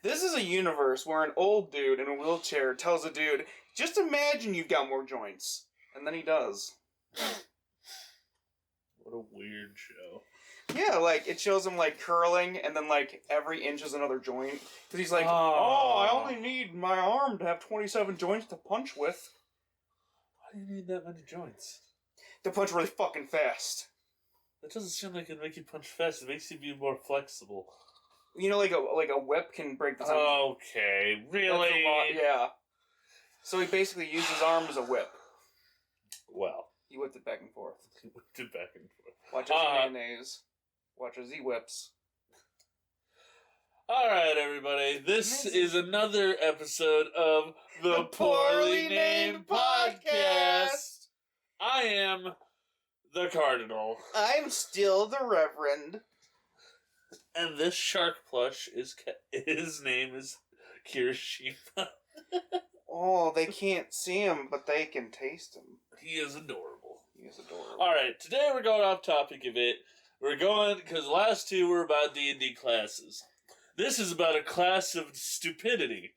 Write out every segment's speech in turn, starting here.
This is a universe where an old dude in a wheelchair tells a dude, just imagine you've got more joints. And then he does. What a weird show. Yeah, like, it shows him, like, curling, and then, like, every inch is another joint. Because he's like, I only need my arm to have 27 joints to punch with. Why do you need that many joints? To punch really fucking fast. That doesn't seem like it'd make you punch fast. It makes you be more flexible. You know, like a whip can break the time. Okay, really? Yeah. So he basically used his arm as a whip. Well. He whipped it back and forth. He whipped it back and forth. Watch as mayonnaise. Watch as he whips. Alright, everybody. This is another episode of the Poorly Named Podcast. I am the Cardinal. I'm still the Reverend. And this shark plush his name is Kirishima. Oh, they can't see him, but they can taste him. He is adorable. Alright, today we're going off topic a bit. We're going, because the last two were about D&D classes. This is about a class of stupidity.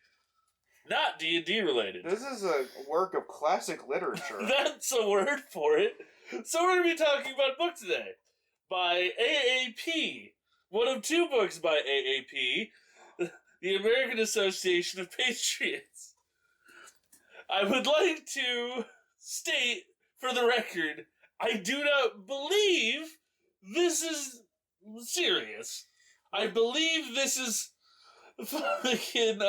Not D&D related. This is a work of classic literature. That's a word for it. So we're going to be talking about a book today. By AAP. One of two books by AAP. The American Association of Patriots. I would like to state, for the record, I do not believe this is serious. I believe this is fucking,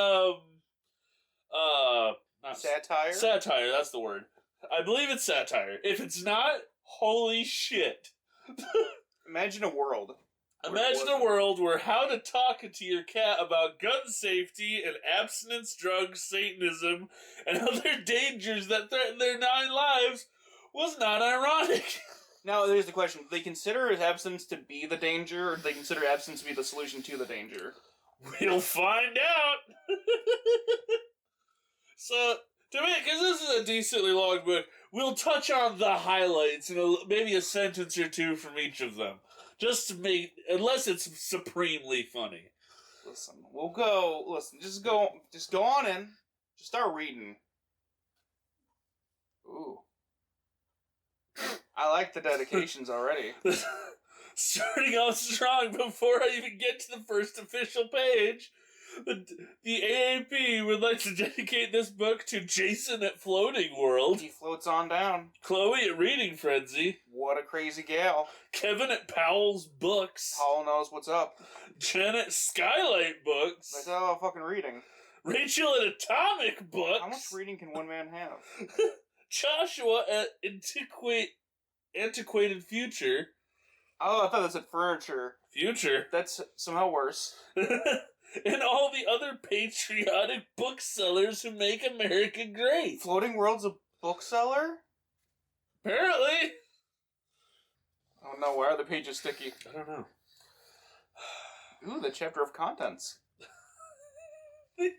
satire? Satire, that's the word. I believe it's satire. If it's not, holy shit. Imagine a world. Imagine a world where how to talk to your cat about gun safety and abstinence, drugs, Satanism, and other dangers that threaten their 9 lives was not ironic. Now, there's the question. Do they consider abstinence to be the danger, or do they consider abstinence to be the solution to the danger? We'll find out! So, to me, because this is a decently long book, we'll touch on the highlights and maybe a sentence or two from each of them. Just to make, unless it's supremely funny. Listen, just go on in. Just start reading. Ooh. I like the dedications already. Starting off strong before I even get to the first official page. The AAP would like to dedicate this book to Jason at Floating World. He floats on down. Chloe at Reading Frenzy. What a crazy gal. Kevin at Powell's Books. Powell knows what's up. Jen at Skylight Books. That's all fucking reading. Rachel at Atomic Books. How much reading can one man have? Joshua at Antiquated Future. Oh, I thought that said furniture. Future. That's somehow worse. And all the other patriotic booksellers who make America great. Floating World's a bookseller? Apparently. Oh no, why are the pages sticky? I don't know. Ooh, the chapter of contents. What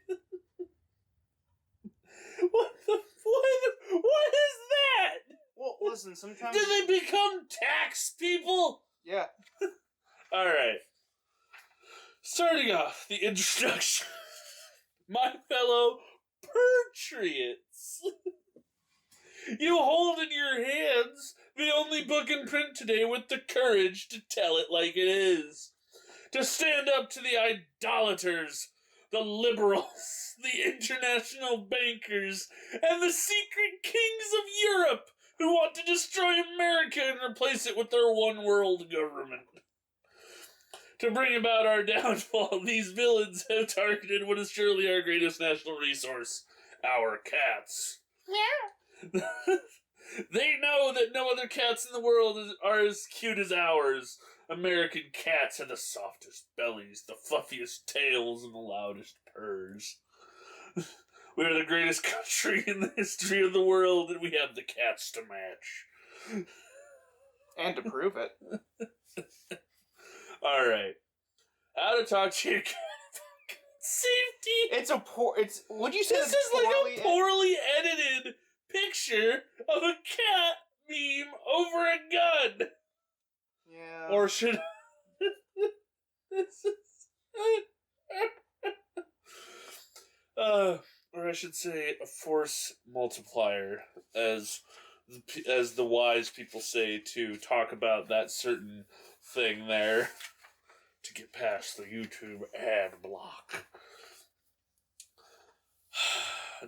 is that? Well, listen, sometimes... Did they become tax people? Yeah. Alright. Starting off, the introduction. My fellow Patriots. You hold in your hands the only book in print today with the courage to tell it like it is. To stand up to the idolaters, the liberals, the international bankers, and the secret kings of Europe who want to destroy America and replace it with their one world government. To bring about our downfall, these villains have targeted what is surely our greatest national resource, our cats. Yeah. They know that no other cats in the world are as cute as ours. American cats have the softest bellies, the fluffiest tails, and the loudest purrs. We are the greatest country in the history of the world, and we have the cats to match. And to prove it. Alright. How to talk to your cat about safety. Would you say this is like a poorly edited picture of a cat meme over a gun. Yeah. Or should... Or I should say a force multiplier, as the wise people say, to talk about that certain thing there to get past the YouTube ad block.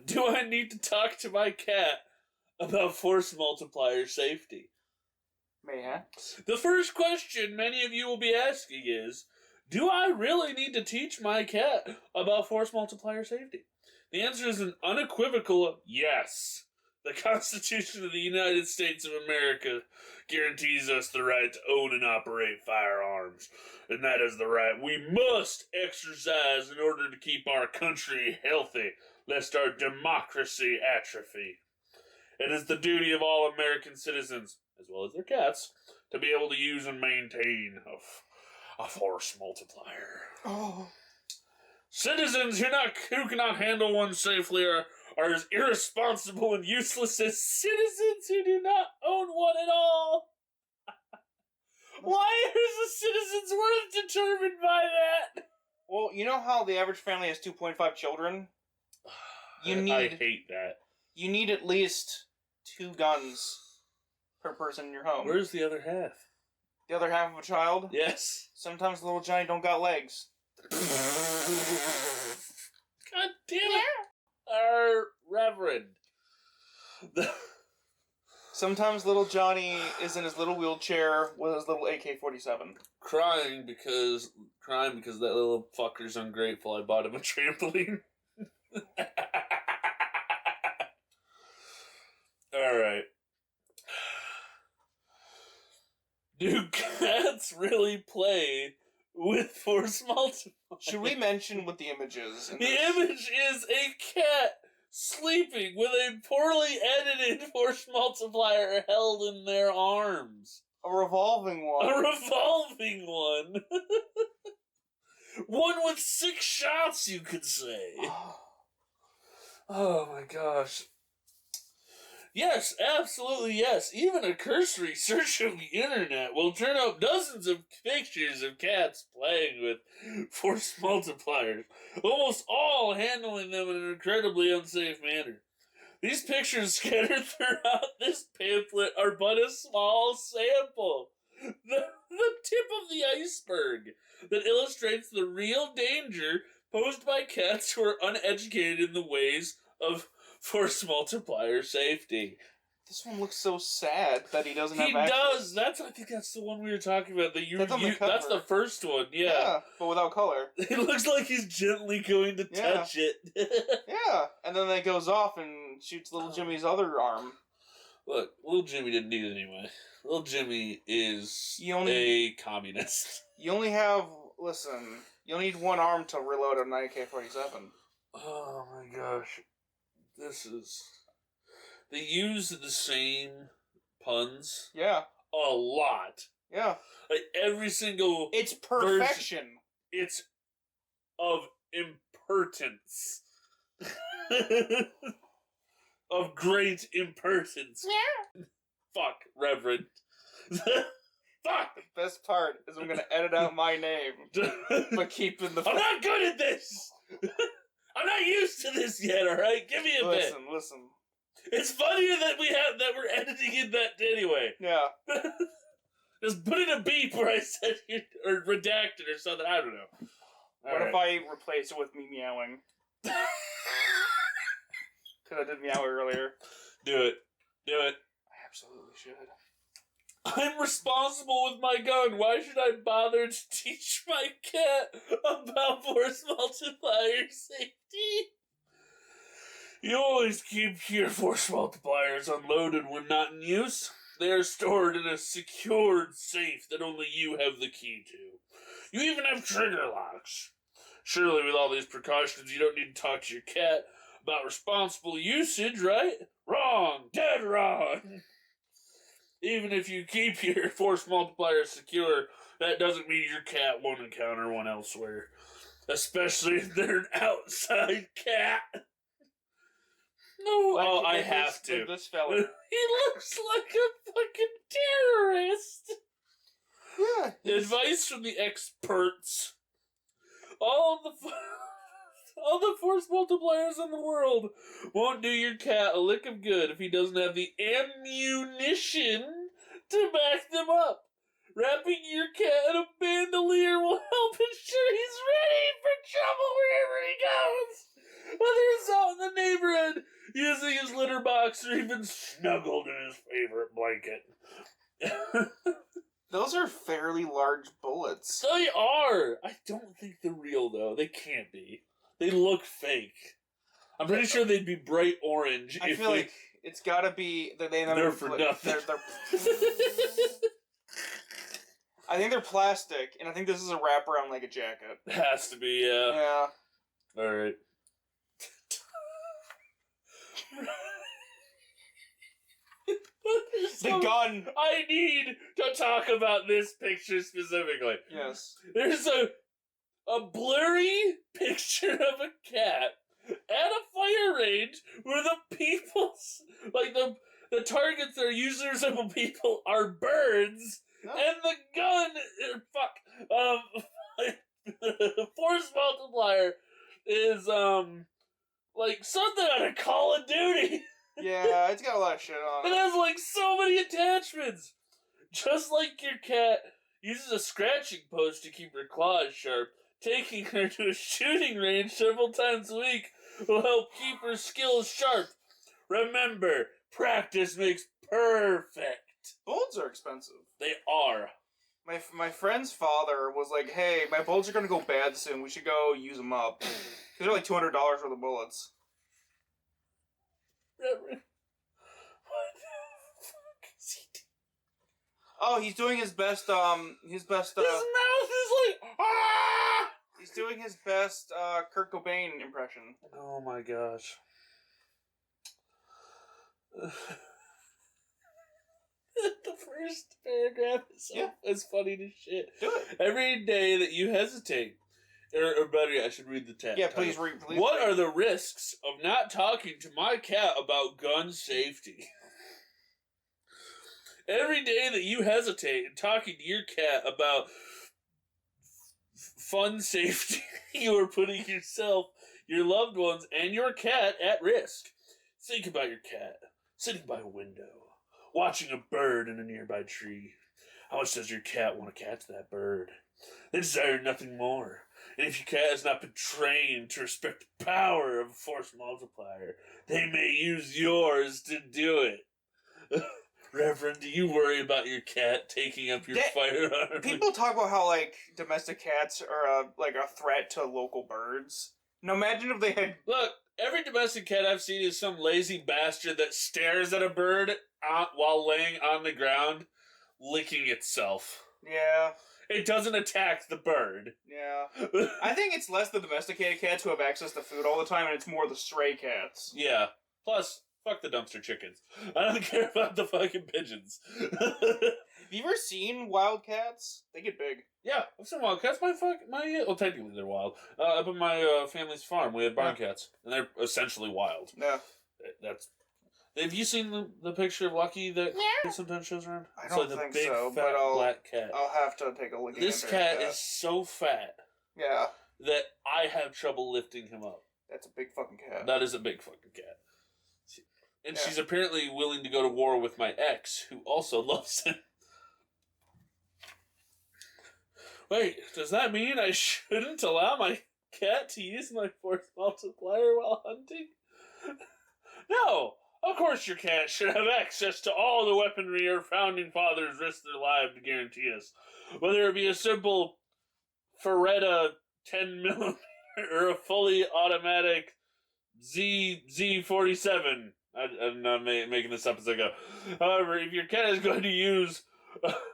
Do I need to talk to my cat about force multiplier safety? Mayhap. The first question many of you will be asking is, do I really need to teach my cat about force multiplier safety? The answer is an unequivocal yes. The Constitution of the United States of America guarantees us the right to own and operate firearms, and that is the right we must exercise in order to keep our country healthy, lest our democracy atrophy. It is the duty of all American citizens, as well as their cats, to be able to use and maintain a force multiplier. Oh. Citizens who cannot handle one safely are as irresponsible and useless as citizens who do not own one at all. Why is a citizen's worth determined by that? Well, you know how the average family has 2.5 children? I hate that. You need at least 2 guns per person in your home. Where's the other half? The other half of a child? Yes. Sometimes little Johnny don't got legs. God damn it. Our Reverend. Sometimes little Johnny is in his little wheelchair with his little AK-47. Crying because that little fucker's ungrateful. I bought him a trampoline. Alright. Do cats really play with force multipliers? Should we mention what the image is? The image is a cat sleeping with a poorly edited force multiplier held in their arms. A revolving one. A revolving one. One with 6 shots, you could say. Oh my gosh. Yes, absolutely yes. Even a cursory search of the internet will turn up dozens of pictures of cats playing with force multipliers, almost all handling them in an incredibly unsafe manner. These pictures scattered throughout this pamphlet are but a small sample, the tip of the iceberg that illustrates the real danger posed by cats who are uneducated in the ways of force multiplier safety. This one looks so sad that he doesn't have He access. does. I think that's the one we were talking about. That's That's the first one. Yeah. But without color. It looks like he's gently going to touch it. Yeah. And then it goes off and shoots little Jimmy's other arm. Look, little Jimmy didn't need it anyway. Little Jimmy is a communist. You only need one arm to reload an AK-47. Oh my gosh. They use the same puns. Yeah. A lot. Yeah. Like every single... It's perfection. It's of impertinence. Of great impertinence. Yeah. Fuck, Reverend. Fuck! The best part is I'm gonna edit out my name, but keep in the... I'm not good at this! I'm not used to this yet, alright? Give me a bit. Listen. It's funnier that we're editing in that anyway. Yeah. Just put in a beep where I said it, or redact it or something, I don't know. What if I replace it with me meowing? Because I did meow earlier. Do it. I absolutely should. I'm responsible with my gun. Why should I bother to teach my cat about force multiplier safety? You always keep your force multipliers unloaded when not in use. They are stored in a secured safe that only you have the key to. You even have trigger locks. Surely with all these precautions, you don't need to talk to your cat about responsible usage, right? Wrong. Dead wrong. Even if you keep your force multiplier secure, that doesn't mean your cat won't encounter one elsewhere. Especially if they're an outside cat. No, I have to. This fella. He looks like a fucking terrorist. Yeah. Advice from the experts. All All the force multipliers in the world won't do your cat a lick of good if he doesn't have the ammunition to back them up. Wrapping your cat in a bandolier will help ensure he's ready for trouble wherever he goes. Whether it's out in the neighborhood, using his litter box, or even snuggled in his favorite blanket. Those are fairly large bullets. They are! I don't think they're real, though. They can't be. They look fake. I'm pretty sure they'd be bright orange. I feel like it's gotta be... They're for nothing. I think they're plastic, and I think this is a wraparound like a jacket. It has to be, yeah. Yeah. Alright. The gun! I need to talk about this picture specifically. Yes. There's a blurry picture of a cat at a fire range where the people's, like the targets that are usually resemble people are birds, and the gun, force multiplier is, like something out of Call of Duty. Yeah, it's got a lot of shit on It it. has like so many attachments. Just like your cat uses a scratching post to keep her claws sharp, taking her to a shooting range several times a week will help keep her skills sharp. Remember, practice makes perfect. Bullets are expensive. They are. My friend's father was like, hey, my bullets are gonna go bad soon. We should go use them up. Because they're like $200 worth of bullets. What the fuck is he doing? Oh, he's doing his best, His mouth is like, ah! He's doing his best, Kurt Cobain impression. Oh my gosh. The first paragraph is funny to shit. Do it. Every day that you hesitate, or better yet, I should read the text. Yeah, please read. What are the risks of not talking to my cat about gun safety? Every day that you hesitate in talking to your cat about fun safety, you are putting yourself, your loved ones, and your cat at risk. Think about your cat sitting by a window, watching a bird in a nearby tree. How much does your cat want to catch that bird? They desire nothing more. And if your cat has not been trained to respect the power of a force multiplier, they may use yours to do it. Reverend, do you worry about your cat taking up your firearm? People talk about how, like, domestic cats are, like, a threat to local birds. Now imagine if they had... Look, every domestic cat I've seen is some lazy bastard that stares at a bird while laying on the ground, licking itself. Yeah. It doesn't attack the bird. Yeah. I think it's less the domesticated cats who have access to food all the time, and it's more the stray cats. Yeah. Plus, fuck the dumpster chickens. I don't care about the fucking pigeons. Have you ever seen wild cats? They get big. Yeah, I've seen wild cats. Well, technically they're wild. Up at my family's farm, we had barn cats, and they're essentially wild. Yeah. Have you seen the picture of Lucky that sometimes shows around? I don't think big, so, fat, but black cat. I'll have to take a look at This cat is so fat yeah, that I have trouble lifting him up. that's a big fucking cat. That is a big fucking cat. And Yeah. she's apparently willing to go to war with my ex, who also loves him. Wait, does that mean I shouldn't allow my cat to use my force multiplier while hunting? No! Of course your cat should have access to all the weaponry our founding fathers risked their lives to guarantee us. Whether it be a simple Ferretta 10mm or a fully automatic Z47. I'm not making this up as I go. However, if your cat is going to use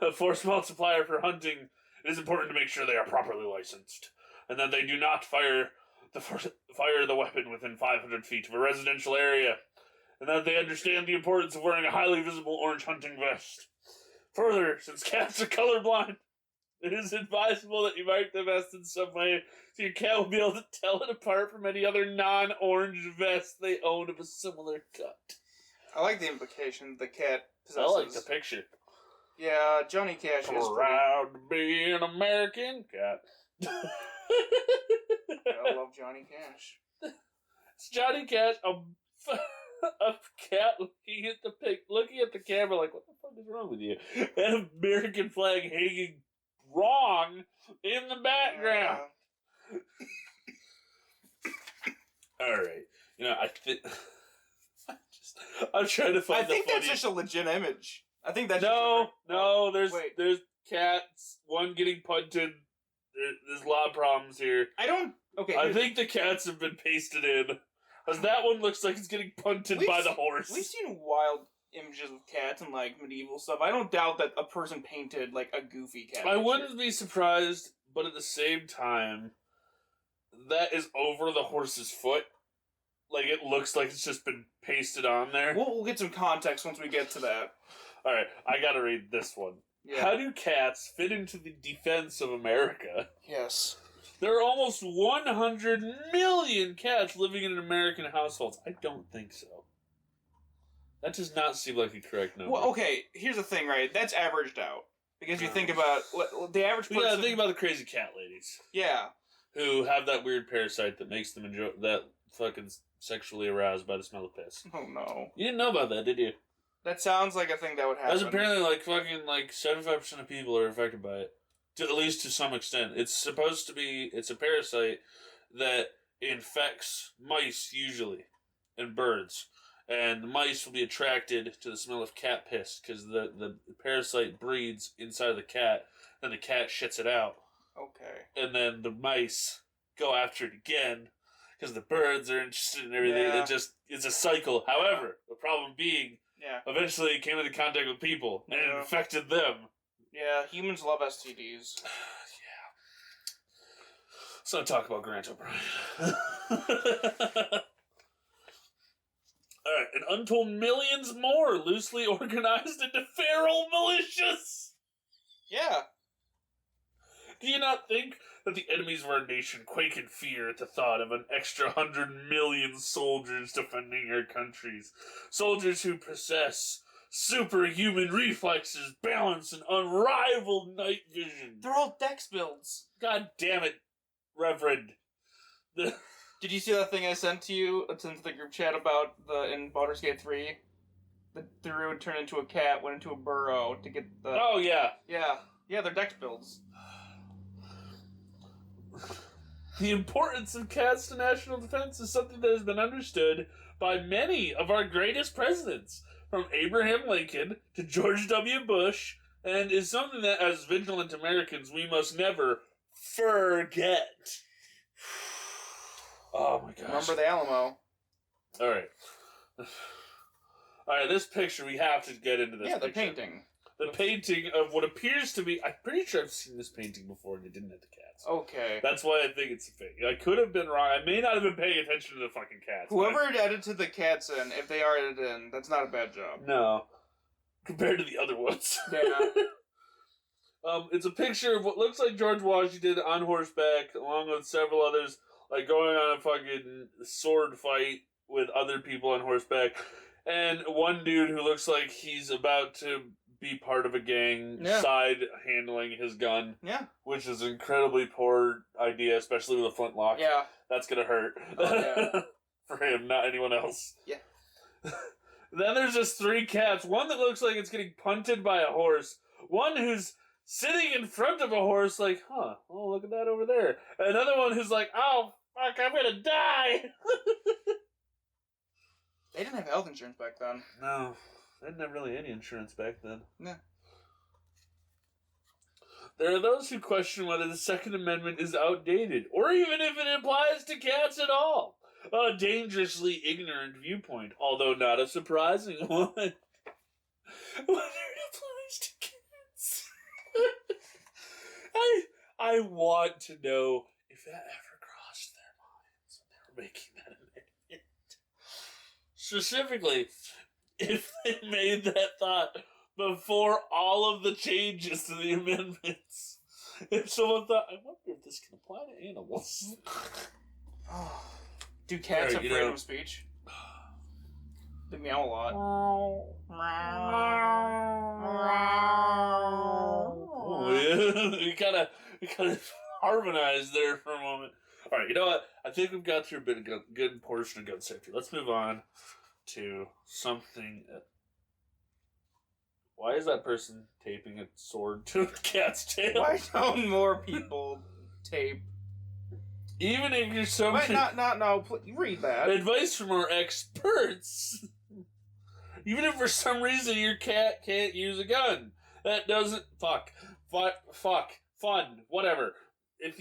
a force multiplier for hunting, it is important to make sure they are properly licensed, and that they do not fire the weapon within 500 feet of a residential area, and that they understand the importance of wearing a highly visible orange hunting vest. Further, since cats are colorblind, it is advisable that you mark the vest in some way so your cat will be able to tell it apart from any other non-orange vest they own of a similar cut. I like the implication the cat possesses. I like the picture. Yeah, Johnny Cash is Proud to be an American cat. I love Johnny Cash. It's Johnny Cash, a cat looking at the camera like, what the fuck is wrong with you? And an American flag hanging wrong in the background. All right, I think I'm trying to find. I think that's just a legit image. I think that's no. There's cats. One getting punted. There's a lot of problems here. I think the cats have been pasted in. Because that one looks like it's getting punted by the horse. We've seen wild images of cats and, medieval stuff. I don't doubt that a person painted, a goofy cat. I wouldn't be surprised, but at the same time, that is over the horse's foot. It looks like it's just been pasted on there. We'll get some context once we get to that. Alright, I gotta read this one. Yeah. How do cats fit into the defense of America? Yes. There are almost 100 million cats living in American households. I don't think so. That does not seem like a correct number. Well, okay, here's the thing, right? That's averaged out. Because you think about the average person... Yeah, think about the crazy cat ladies. Yeah. Who have that weird parasite that makes them fucking sexually aroused by the smell of piss. Oh, no. You didn't know about that, did you? That sounds like a thing that would happen. That's apparently 75% of people are affected by it. At least to some extent. It's a parasite that infects mice, usually, and birds. And the mice will be attracted to the smell of cat piss, because the parasite breeds inside of the cat, and the cat shits it out. Okay. And then the mice go after it again, because the birds are interested in everything. Yeah. It's a cycle. However, the problem being, eventually it came into contact with people, and it infected them. Yeah, humans love STDs. Yeah. So talk about Grant O'Brien. Alright, and untold millions more loosely organized into feral militias! Yeah. Do you not think that the enemies of our nation quake in fear at the thought of an extra 100 million soldiers defending our countries? Soldiers who possess superhuman reflexes, balance, and unrivaled night vision. They're all dex builds. God damn it, Reverend. Did you see that thing I sent to you into the group chat about in Baldur's Gate 3? The druid turned into a cat, went into a burrow to get the... Oh, yeah. Yeah, they're dex builds. The importance of cats to national defense is something that has been understood by many of our greatest presidents, from Abraham Lincoln to George W. Bush, and is something that, as vigilant Americans, we must never forget. Oh my gosh. Remember the Alamo. Alright, this picture, we have to get into this. Yeah, the painting. The painting of what appears to be... I'm pretty sure I've seen this painting before and it didn't have the cats. Okay. That's why I think it's a fake. I could have been wrong. I may not have been paying attention to the fucking cats. Whoever edited the cats in, if they are edited in, that's not a bad job. No. Compared to the other ones. Yeah. It's a picture of what looks like George Washington on horseback, along with several others, going on a fucking sword fight with other people on horseback. And one dude who looks like he's about to be part of a gang, side handling his gun. Yeah. Which is an incredibly poor idea, especially with a flintlock. Yeah. That's gonna hurt. Oh, yeah. For him, not anyone else. Yeah. Then there's just three cats. One that looks like it's getting punted by a horse. One who's sitting in front of a horse like, oh, look at that over there. Another one who's like, oh, fuck, I'm gonna die. They didn't have health insurance back then. No. They didn't have really any insurance back then. No. There are those who question whether the Second Amendment is outdated, or even if it applies to cats at all. A dangerously ignorant viewpoint, although not a surprising one. Whether it applies to cats. I want to know if that ever crossed their minds when they were making that amendment. Specifically, if they made that thought before all of the changes to the amendments. If someone thought, I wonder if this can apply to animals. Do cats have freedom of speech? They meow a lot. Oh, yeah. We gotta harmonized there for a moment. All right, you know what? I think we've got through a bit of good portion of gun safety. Let's move on to something. Why is that person taping a sword to a cat's tail? Why don't more people tape? Even if you're so... Wait, no, read that. Advice from our experts. Even if for some reason your cat can't use a gun. That doesn't... Fun. Whatever.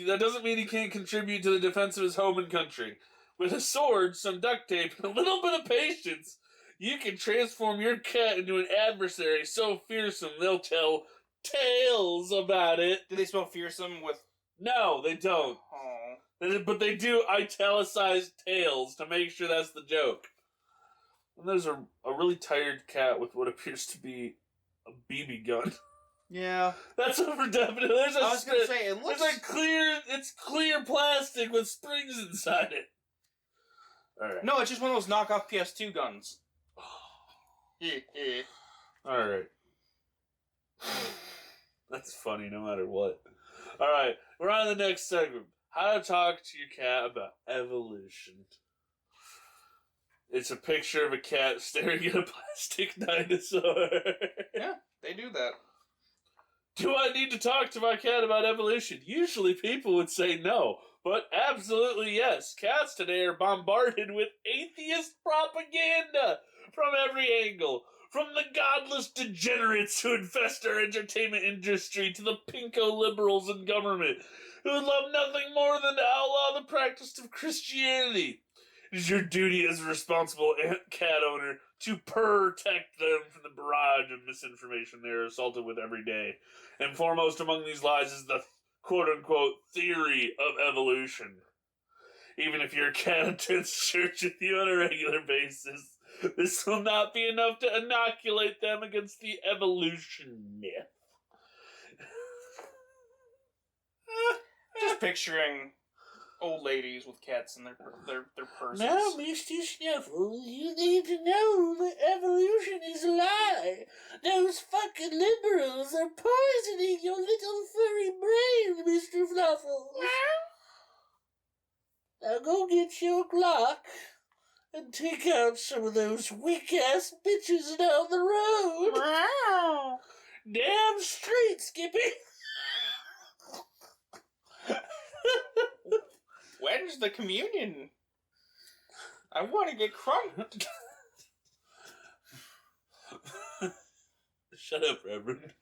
That doesn't mean he can't contribute to the defense of his home and country. With a sword, some duct tape, and a little bit of patience, you can transform your cat into an adversary so fearsome they'll tell tales about it. Do they spell fearsome with... No, they don't. Oh. But they do italicized tales to make sure that's the joke. And there's a really tired cat with what appears to be a BB gun. Yeah. That's over definite. I was gonna say, it looks... It's clear plastic with springs inside it. Alright. No, it's just one of those knockoff PS2 guns. Alright. That's funny no matter what. Alright, we're on to the next segment. How to talk to your cat about evolution. It's a picture of a cat staring at a plastic dinosaur. Yeah, they do that. Do I need to talk to my cat about evolution? Usually people would say no, but absolutely yes. Cats today are bombarded with atheist propaganda from every angle. From the godless degenerates who infest our entertainment industry to the pinko liberals in government who would love nothing more than to outlaw the practice of Christianity. It is your duty as a responsible cat owner to protect them from the barrage of misinformation they are assaulted with every day. And foremost among these lies is the quote-unquote theory of evolution. Even if your cat attends church with you on a regular basis, this will not be enough to inoculate them against the evolution myth. Just picturing old ladies with cats in their purses. Now, Mr. Snuffles, you need to know that evolution is a lie. Those fucking liberals are poisoning your little furry brain, Mr. Fluffles. Now go get your Glock and take out some of those weak-ass bitches down the road. Damn straight, Skippy. When's the communion? I want to get crunked. Shut up, Reverend.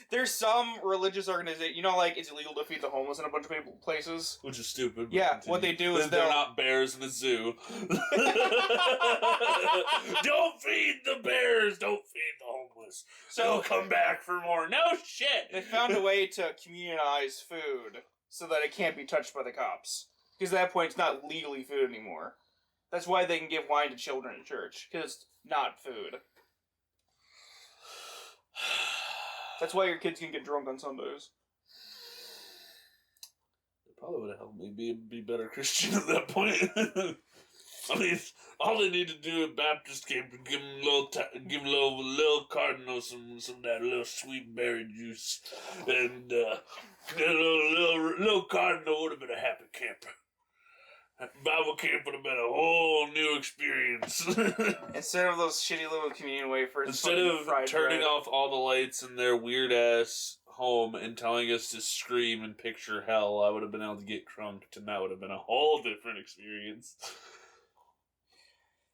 There's some religious organization, you know, like it's illegal to feed the homeless in a bunch of places. Which is stupid. Yeah, continue. what they do is they're not bears in a zoo. Don't feed the bears. Don't feed the homeless. So they'll come back for more. No shit. They found a way to communionize food so that it can't be touched by the cops. Because at that point, it's not legally food anymore. That's why they can give wine to children in church. Because it's not food. That's why your kids can get drunk on Sundays. It probably would have helped me be a better Christian at that point. I mean, all they need to do at Baptist camp is give them little cardinal some of that little sweet berry juice, and little cardinal would have been a happy camper. Bible camp would have been a whole new experience. Instead of those shitty little communion wafers. Instead of turning off all the lights in their weird-ass home and telling us to scream and picture hell, I would have been able to get crunked, and that would have been a whole different experience.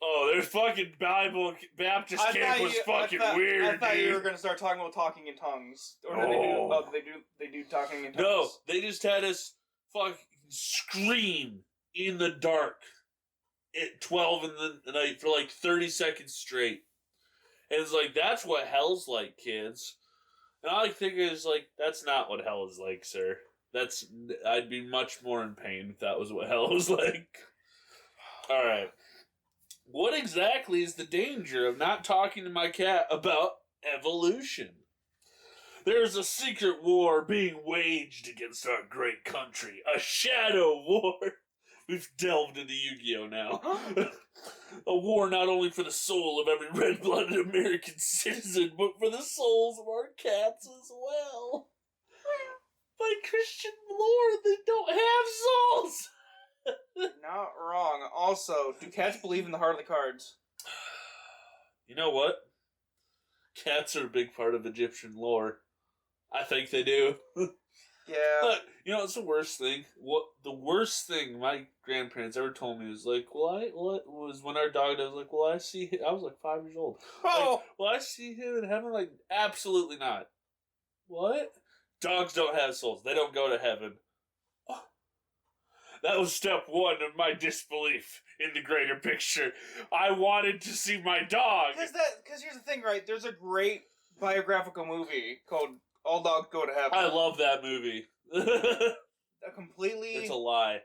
Oh, their fucking Baptist camp was fucking weird, I thought dude. you were going to start talking about talking in tongues. Or they do talking in tongues. No, they just had us fucking scream in the dark at 12 in the night for like 30 seconds straight. And it's like, that's what hell's like, kids. And all I think is like, that's not what hell is like, sir. I'd be much more in pain if that was what hell was like. Alright. What exactly is the danger of not talking to my cat about evolution? There's a secret war being waged against our great country. A shadow war. We've delved into Yu-Gi-Oh! Now. A war not only for the soul of every red-blooded American citizen, but for the souls of our cats as well. by Christian lore, they don't have souls. Not wrong. Also, do cats believe in the heart of the cards? You know what? Cats are a big part of Egyptian lore. I think they do. Yeah. But, you know, it's the worst thing. What the worst thing my grandparents ever told me was like, was when our dog died. I was like, well, I see him. I was like 5 years old. Oh! Like, well, I see him in heaven. Like, absolutely not. What? Dogs don't have souls. They don't go to heaven. Oh. That was step one of my disbelief in the greater picture. I wanted to see my dog. Because here's the thing, right? There's a great biographical movie called All Dogs Go to Heaven. I love that movie. A completely... It's a lie.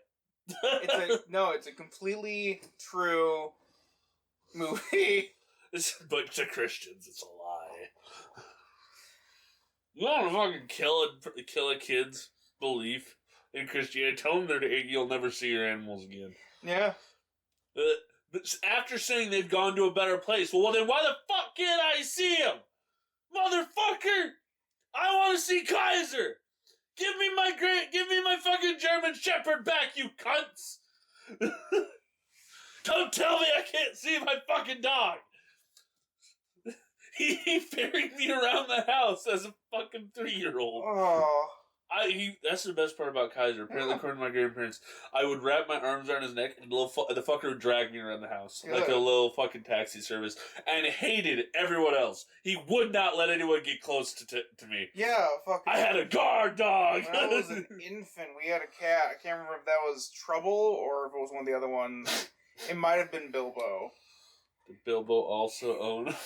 It's a completely true movie. But to Christians, it's a lie. You want to fucking kill a kid's belief in Christianity? Tell them you'll never see your animals again. Yeah. But after saying they've gone to a better place, well then why the fuck can't I see him? Motherfucker! I want to see Kaiser! Give me my fucking German Shepherd back, you cunts! Don't tell me I can't see my fucking dog! He ferried me around the house as a fucking 3-year-old. Oh. That's the best part about Kaiser. Apparently, according to my grandparents, I would wrap my arms around his neck and the fucker would drag me around the house. Like a little fucking taxi service. And hated everyone else. He would not let anyone get close to me. Yeah, fucking... I had a guard dog! When I was an infant, we had a cat. I can't remember if that was Trouble or if it was one of the other ones. It might have been Bilbo. Did Bilbo also own a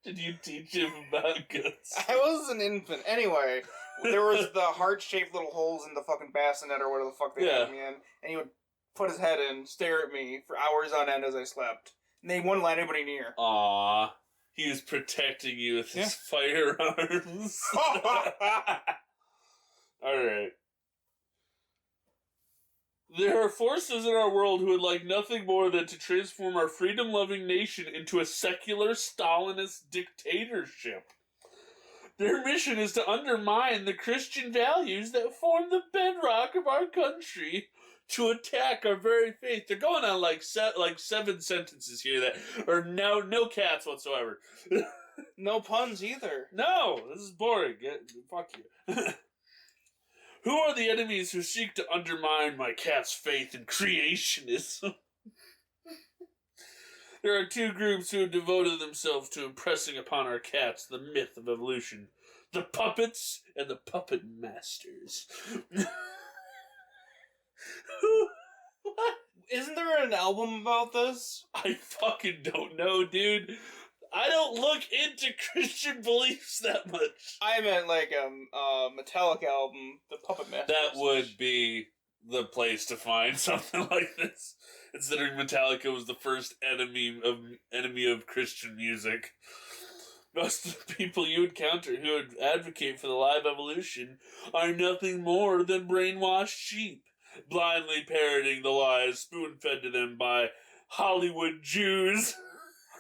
Did you teach him about guts? I was an infant. Anyway, there was the heart-shaped little holes in the fucking bassinet or whatever the fuck they had me in, and he would put his head in, stare at me for hours on end as I slept. And they wouldn't let anybody near. Aww. He was protecting you with his firearms. Alright. There are forces in our world who would like nothing more than to transform our freedom-loving nation into a secular Stalinist dictatorship. Their mission is to undermine the Christian values that form the bedrock of our country, to attack our very faith. They're going on like 7 sentences here that are no cats whatsoever. No puns either. No, this is boring. Fuck you. Who are the enemies who seek to undermine my cat's faith in creationism? There are 2 groups who have devoted themselves to impressing upon our cats the myth of evolution. The puppets and the puppet masters. What? Isn't there an album about this? I fucking don't know, dude. I don't look into Christian beliefs that much. I meant like a Metallica album, the Puppet Master. That would be the place to find something like this, considering Metallica was the first enemy of Christian music. Most of the people you encounter who would advocate for the live evolution are nothing more than brainwashed sheep, blindly parroting the lies spoon-fed to them by Hollywood Jews.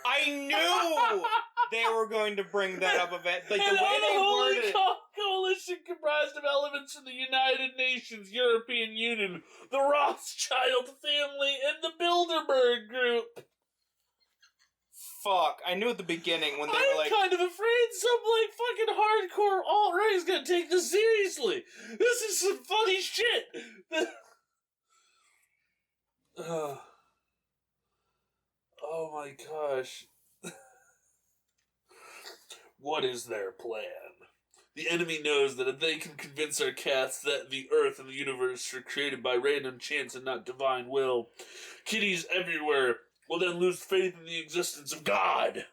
I knew they were going to bring that up event. Like the way they worded it. Coalition comprised of elements from the United Nations, European Union, the Rothschild family, and the Bilderberg Group. Fuck, I knew at the beginning when they were like... I'm kind of afraid some, fucking hardcore alt-right is gonna take this seriously. This is some funny shit. Oh my gosh. What is their plan? The enemy knows that if they can convince our cats that the earth and the universe are created by random chance and not divine will, kitties everywhere will then lose faith in the existence of God.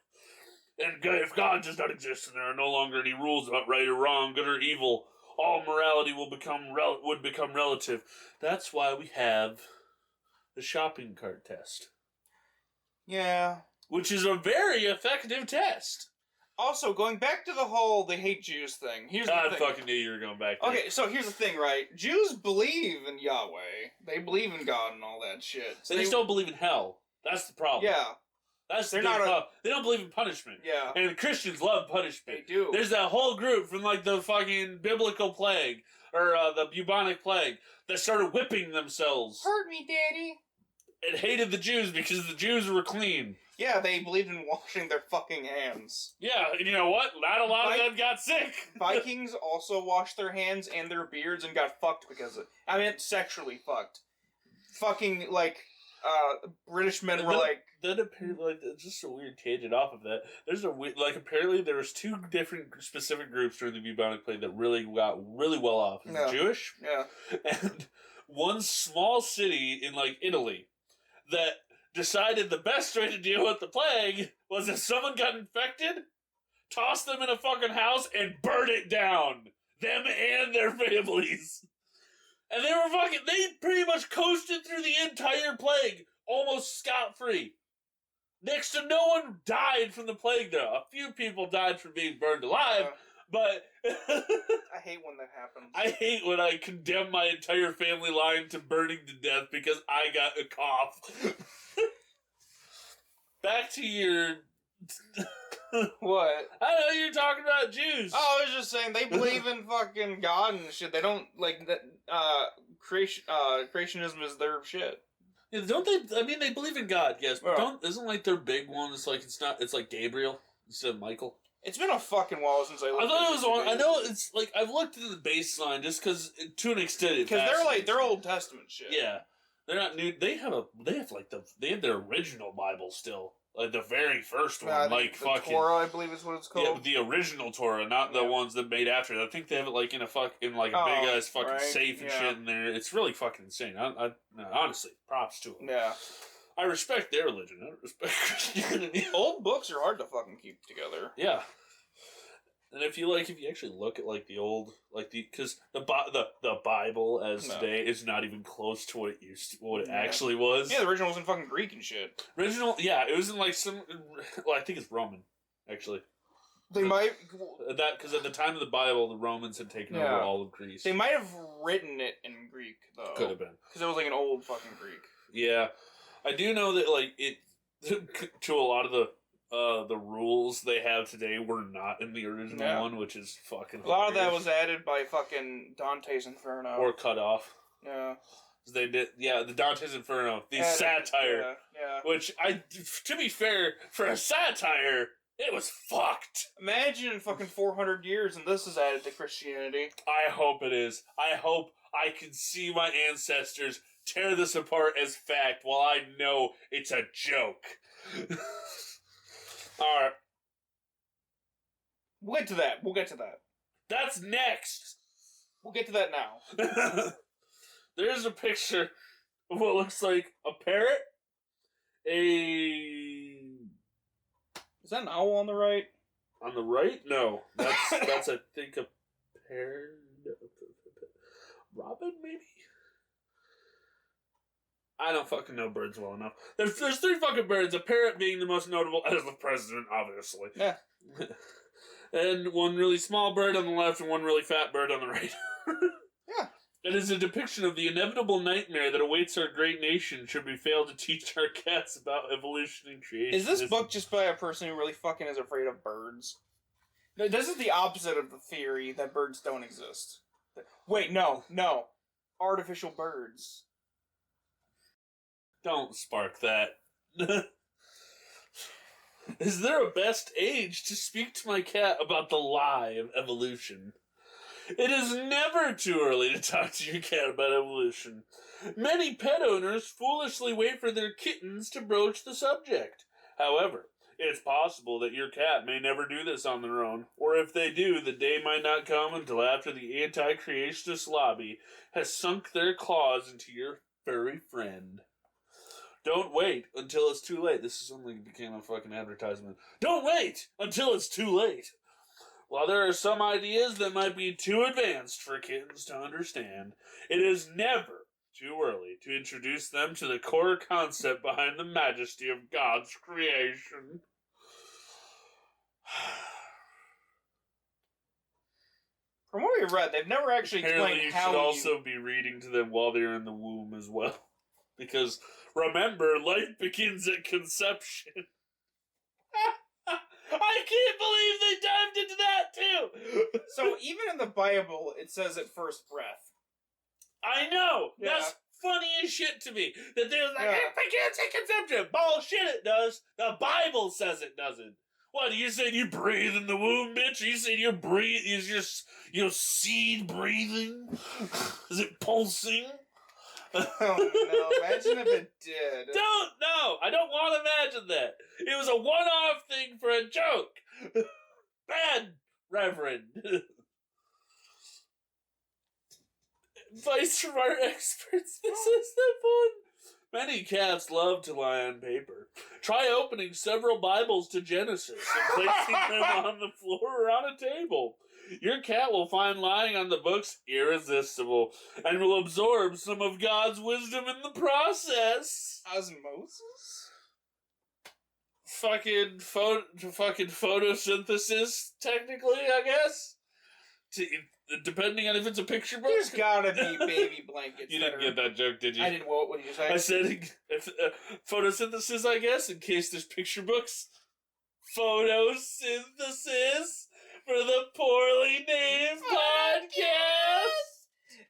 And if God does not exist and there are no longer any rules about right or wrong, good or evil, all morality would become relative. That's why we have the shopping cart test. Yeah. Which is a very effective test. Also, going back to the whole they hate Jews thing. Here's the thing. I fucking knew you were going back there. Okay, so here's the thing, right? Jews believe in Yahweh. They believe in God and all that shit. So they just don't believe in hell. That's the problem. Yeah. They're not. They don't believe in punishment. Yeah. And Christians love punishment. They do. There's that whole group from like the fucking biblical plague or the bubonic plague that started whipping themselves. Hurt me, Daddy. It hated the Jews because the Jews were clean. Yeah, they believed in washing their fucking hands. Yeah, and you know what? Not a lot of them got sick. Vikings also washed their hands and their beards and got fucked because of it. I mean, sexually fucked. Fucking, like, British men were like... Then apparently, like, just a weird tangent off of that. There's a like, apparently there was two different specific groups during the bubonic plague that really got really well off. The Jewish, and one small city in like Italy that decided the best way to deal with the plague was if someone got infected, toss them in a fucking house and burn it down, them and their families. And they pretty much coasted through the entire plague almost scot-free. Next to no one died from the plague, though. A few people died from being burned alive, but... I hate when that happens. I hate when I condemn my entire family line to burning to death because I got a cough. Back to your... What? I don't know, you're talking about Jews. Oh, I was just saying, they believe in fucking God and shit. They don't, like, creationism is their shit. Yeah, don't they? I mean, they believe in God, yes, but isn't like their big one? It's like Gabriel instead of Michael. It's been a fucking while since I looked. I thought it was on. I know it's like I've looked into the baseline just because to an extent because they're Old Testament shit. Yeah, they're not new. They have their original Bible still, like the very first one, like the fucking Torah, I believe is what it's called. Yeah, the original Torah, not the ones that made after it. I think they have it like in a big ass fucking safe and shit in there. It's really fucking insane. I honestly, props to them. Yeah. I respect their religion. I don't respect Christianity. Old books are hard to fucking keep together. Yeah. And if you actually look at like the old, like because the Bible as today is not even close to what it actually was. Yeah, the original was in fucking Greek and shit. It was in like I think it's Roman, actually. They might because at the time of the Bible, the Romans had taken over all of Greece. They might have written it in Greek though. Could have been because it was like an old fucking Greek. Yeah, I do know that like it to a lot of the rules they have today were not in the original one, which is fucking a lot of that was added by fucking Dante's Inferno. Or cut off. Yeah. They did, the Dante's Inferno, the satire. Yeah. Which, to be fair, for a satire, it was fucked. Imagine fucking 400 years and this is added to Christianity. I hope it is. I hope I can see my ancestors tear this apart as fact while I know it's a joke. Alright. We'll get to that. That's next! We'll get to that now. There's a picture of what looks like a parrot, Is that an owl on the right? On the right? No. That's I think a parrot. Robin, maybe? I don't fucking know birds well enough. There's three fucking birds, a parrot being the most notable as the president, obviously. Yeah. And one really small bird on the left and one really fat bird on the right. Yeah. It is a depiction of the inevitable nightmare that awaits our great nation should we fail to teach our cats about evolution and creation. Is this book just by a person who really fucking is afraid of birds? This is the opposite of the theory that birds don't exist. Wait, no. Artificial birds. Don't spark that. Is there a best age to speak to my cat about the lie of evolution? It is never too early to talk to your cat about evolution. Many pet owners foolishly wait for their kittens to broach the subject. However, it's possible that your cat may never do this on their own, or if they do, the day might not come until after the anti-creationist lobby has sunk their claws into your furry friend. Don't wait until it's too late. This suddenly became a fucking advertisement. Don't wait until it's too late. While there are some ideas that might be too advanced for kittens to understand, it is never too early to introduce them to the core concept behind the majesty of God's creation. From what we've read, they've never actually explained how you should also be reading to them while they're in the womb as well. Because, remember, life begins at conception. I can't believe they dived into that too. So even in the Bible, it says at first breath. I know. Yeah. That's funny as shit to me. That they're like, Yeah. it begins in conception. Bullshit, it does. The Bible says it doesn't. What, you saying you breathe in the womb, bitch? Are you saying you breathe? Is your seed breathing? Is it pulsing? Oh no, imagine if it did. Don't, no, I don't want to imagine that. It was a one-off thing for a joke. Bad, Reverend. Advice from our experts. This is the fun. Many cats love to lie on paper. Try opening several Bibles to Genesis and placing them on the floor or on a table. Your cat will find lying on the books irresistible and will absorb some of God's wisdom in the process. Osmosis? Fucking photosynthesis, technically, I guess. Depending on if it's a picture book. There's gotta be baby blankets. You didn't get that joke, did you? I didn't. What did you say? I said photosynthesis, I guess, in case there's picture books. Photosynthesis for the poorly named podcast.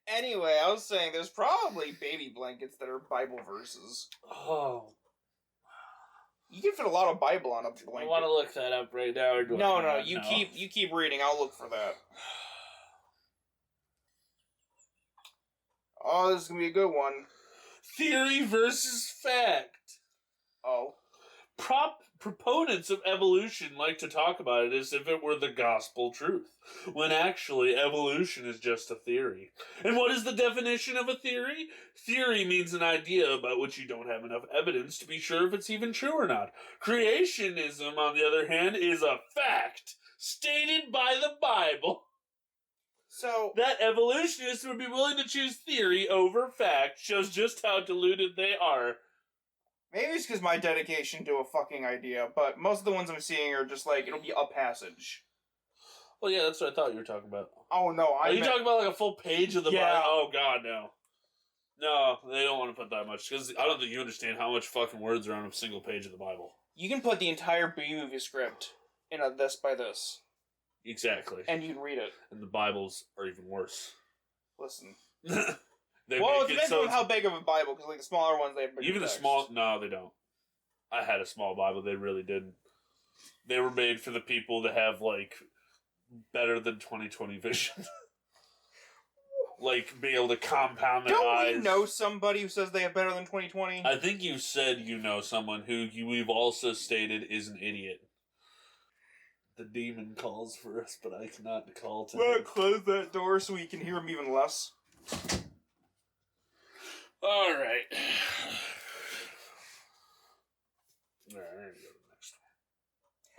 Anyway, I was saying there's probably baby blankets that are Bible verses. Oh. You can fit a lot of Bible on a blanket. I want to look that up right now. Or do No, I no, not you know? keep reading. I'll look for that. Oh, this is gonna be a good one. Theory versus fact. Oh. Proponents of evolution like to talk about it as if it were the gospel truth, when actually evolution is just a theory. And what is the definition of a theory? Theory means an idea about which you don't have enough evidence to be sure if it's even true or not. Creationism, on the other hand, is a fact stated by the Bible. So that evolutionists would be willing to choose theory over fact shows just how deluded they are. maybe it's because my dedication to a fucking idea, but most of the ones I'm seeing are just like, it'll be a passage. Well, yeah, that's what I thought you were talking about. Oh, no, Are you talking about like a full page of the Yeah. Bible? Oh, God, no. No, they don't want to put that much, because I don't think you understand how much fucking words are on a single page of the Bible. You can put the entire B-movie script in a this by this. Exactly. And you can read it. And the Bibles are even worse. Listen. They Well, it make depends on how big of a Bible, because like the smaller ones, they have bigger even text. the small... No, they don't. I had a small Bible. They really didn't. They were made for the people that have, like, better than 20/20 vision. Like, being able to compound their eyes. Don't we know somebody who says they have better than 20/20? I think you said you know someone who we've also stated is an idiot. The demon calls for us, but I cannot call to him. Close that door so we can hear him even less. Alright. Alright, I'm gonna go to the next one.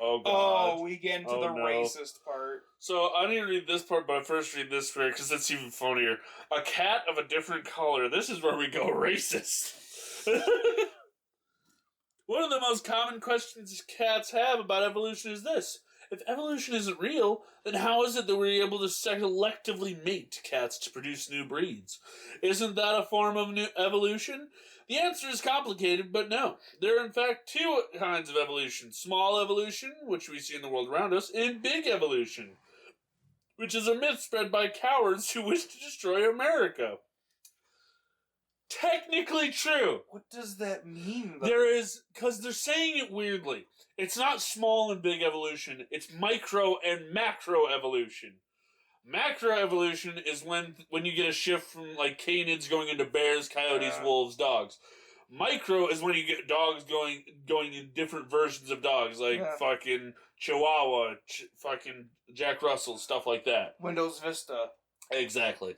Oh, God. Oh, we get into Oh, the no. racist part. So, I need to read this part, but I first read this part, because it's even funnier. A cat of a different color. This is where we go racist. One of the most common questions cats have about evolution is this. If evolution isn't real, then how is it that we're able to selectively mate cats to produce new breeds? Isn't that a form of new evolution? The answer is complicated, but no. There are in fact two kinds of evolution. Small evolution, which we see in the world around us, and big evolution, which is a myth spread by cowards who wish to destroy America. Technically true. What does that mean, though? There is, because they're saying it weirdly. It's not small and big evolution, it's micro and macro evolution. Macro evolution is when you get a shift from like canids going into bears, coyotes, wolves, dogs. Micro is when you get dogs going in different versions of dogs, like fucking Chihuahua, fucking Jack Russell, stuff like that. Windows Vista. Exactly.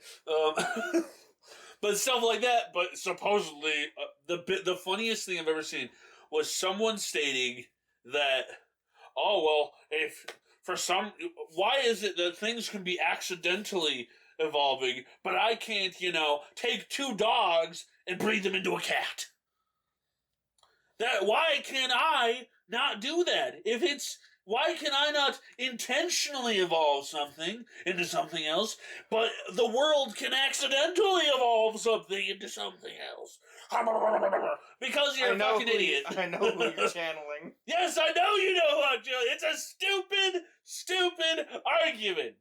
But stuff like that. But supposedly, the funniest thing I've ever seen was someone stating that, oh well, why is it that things can be accidentally evolving, but I can't, take two dogs and breed them into a cat? Why can't I not do that? Why can I not intentionally evolve something into something else, but the world can accidentally evolve something into something else? Because you're a fucking idiot. I know who you're channeling. Yes, I know you know what, Joe. It's a stupid argument.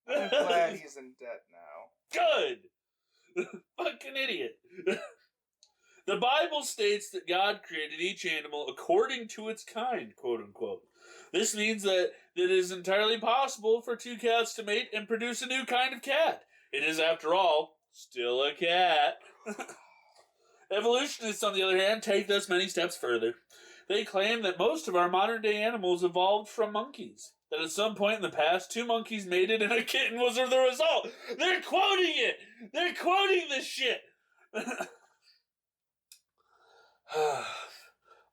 I'm glad he's in debt now. Good. Fucking idiot. The Bible states that God created each animal according to its kind, quote unquote. This means that it is entirely possible for two cats to mate and produce a new kind of cat. It is, after all, still a cat. Evolutionists, on the other hand, take this many steps further. They claim that most of our modern-day animals evolved from monkeys. That at some point in the past, two monkeys mated and a kitten was the result. They're quoting it! They're quoting this shit!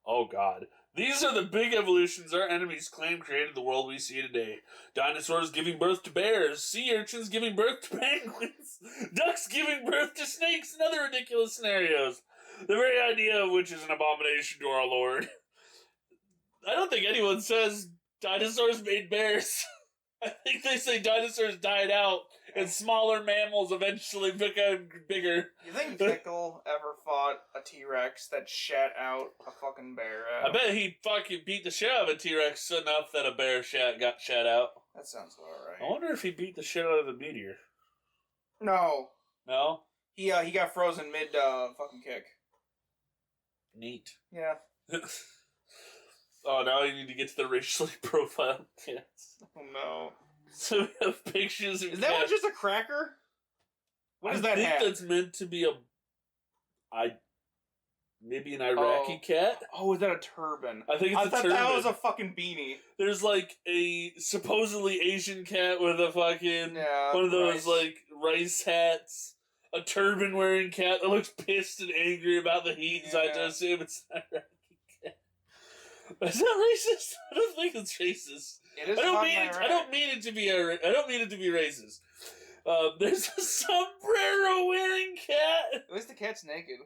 Oh, God. These are the big evolutions our enemies claim created the world we see today. Dinosaurs giving birth to bears, sea urchins giving birth to penguins, ducks giving birth to snakes, and other ridiculous scenarios. The very idea of which is an abomination to our Lord. I don't think anyone says dinosaurs made bears. I think they say dinosaurs died out and smaller mammals eventually became bigger. You think Pickle ever fought a T-Rex that shat out a fucking bear out? I bet he fucking beat the shit out of a T-Rex enough that a bear got shat out. That sounds about right. I wonder if he beat the shit out of the meteor. No. No? He got frozen mid fucking kick. Neat. Yeah. Oh, now I need to get to the racially profiled cats. Oh no. So we have pictures of Is that one just a cracker? What does that have? I think that's meant to be maybe an Iraqi cat. Oh, is that a turban? I think it's a turban. I thought that was a fucking beanie. There's like a supposedly Asian cat with a fucking one of those like rice hats. A turban wearing cat that looks pissed and angry about the heat, so I have to assume it's an Iraqi cat. Is that racist? I don't think it's racist. It is. I don't mean it to be racist. There's a sombrero wearing cat. At least the cat's naked.